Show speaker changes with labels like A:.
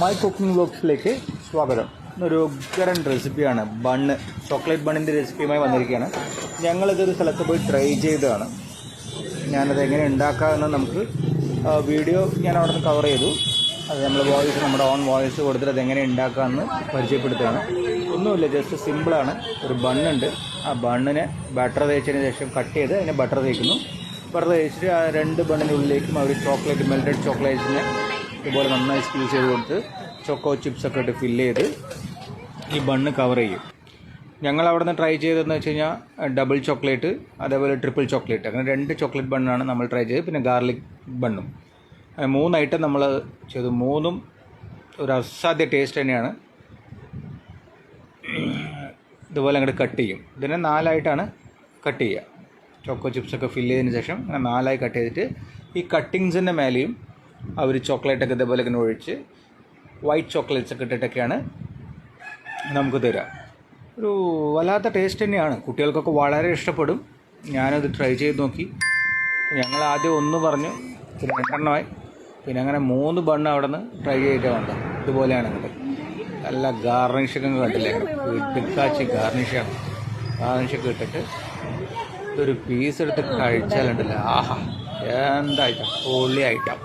A: My cooking വ്ലോഗ്സിലേക്ക് സ്വാഗതം. ഇന്നൊരു ഉഗ്രൻ റെസിപ്പിയാണ് ബണ്ണ്, ചോക്ലേറ്റ് ബണ്ണിൻ്റെ റെസിപ്പിയുമായി വന്നിരിക്കുകയാണ്. ഞങ്ങളിതൊരു സ്ഥലത്ത് പോയി ട്രൈ ചെയ്തതാണ്. ഞാനത് എങ്ങനെ ഉണ്ടാക്കാമെന്ന് നമുക്ക് വീഡിയോ ഞാൻ അവിടെ നിന്ന് കവർ ചെയ്തു. അത് നമ്മൾ നമ്മുടെ ഓൺ വോയിസ് കൊടുത്തിട്ട് അതെങ്ങനെ ഉണ്ടാക്കാമെന്ന് പരിചയപ്പെടുത്തുകയാണ്. ഒന്നുമില്ല, ജസ്റ്റ് സിമ്പിളാണ്. ഒരു ബണ്ണുണ്ട്, ആ ബണ്ണിനെ ബട്ടർ തേച്ചതിന് ശേഷം കട്ട് ചെയ്ത് അതിനെ ബട്ടർ തേക്കുന്നു. ബട്ടർ തേച്ചിട്ട് ആ രണ്ട് ബണ്ണിനുള്ളിലേക്കും അവർ ചോക്ലേറ്റ്, മെൽറ്റഡ് ചോക്ലേറ്റ്സിനെ ഇതുപോലെ നന്നായി സ്ക്യൂസ് ചെയ്ത് കൊടുത്ത് ചോക്കോ ചിപ്സൊക്കെ ഇട്ട് ഫില്ല് ചെയ്ത് ഈ ബണ്ണ് കവർ ചെയ്യും. ഞങ്ങൾ അവിടെ നിന്ന് ട്രൈ ചെയ്തതെന്ന് വെച്ച് കഴിഞ്ഞാൽ ഡബിൾ ചോക്ലേറ്റ്, അതേപോലെ ട്രിപ്പിൾ ചോക്ലേറ്റ്, അങ്ങനെ 2 ചോക്ലേറ്റ് ബണ്ണാണ് നമ്മൾ ട്രൈ ചെയ്തത്. പിന്നെ ഗാർലിക് ബണ്ണും, 3 ഐറ്റം നമ്മൾ ചെയ്തു. 3ഉം ഒരു അസാധ്യ ടേസ്റ്റ് തന്നെയാണ്. ഇതുപോലെ അങ്ങോട്ട് കട്ട് ചെയ്യും. ഇതിനെ 4ആയിട്ടാണ് കട്ട് ചെയ്യുക. ചോക്കോ ചിപ്സൊക്കെ ഫില്ല് ചെയ്തതിന് ശേഷം അങ്ങനെ 4ആയി കട്ട് ചെയ്തിട്ട് ഈ കട്ടിങ്സിൻ്റെ മേലെയും അവർ ചോക്ലേറ്റൊക്കെ ഇതേപോലെ ഇങ്ങനെ ഒഴിച്ച് വൈറ്റ് ചോക്ലേറ്റ്സ് ഒക്കെ ഇട്ടിട്ടൊക്കെയാണ് നമുക്ക് തരിക. ഒരു വല്ലാത്ത ടേസ്റ്റ് തന്നെയാണ്, കുട്ടികൾക്കൊക്കെ വളരെ ഇഷ്ടപ്പെടും. ഞാനത് ട്രൈ ചെയ്ത് നോക്കി. ഞങ്ങൾ ആദ്യം 1 പറഞ്ഞു, പിന്നെ 2 എണ്ണമായി, പിന്നെ അങ്ങനെ 3 ബണ്ണ് അവിടെ നിന്ന് ട്രൈ ചെയ്തിട്ട് വേണ്ട. ഇതുപോലെയാണ് അങ്ങോട്ട് നല്ല ഗാർണിഷൊക്കെ കണ്ടില്ലേ, ഇടുക്കാച്ചി ഗാർണിഷൊക്കെ ഇട്ടിട്ട് ഒരു പീസ് എടുത്ത് കഴിച്ചാലുണ്ടല്ലോ, ആഹാ എന്താ ഐറ്റം, പൊള്ളി ഐറ്റം.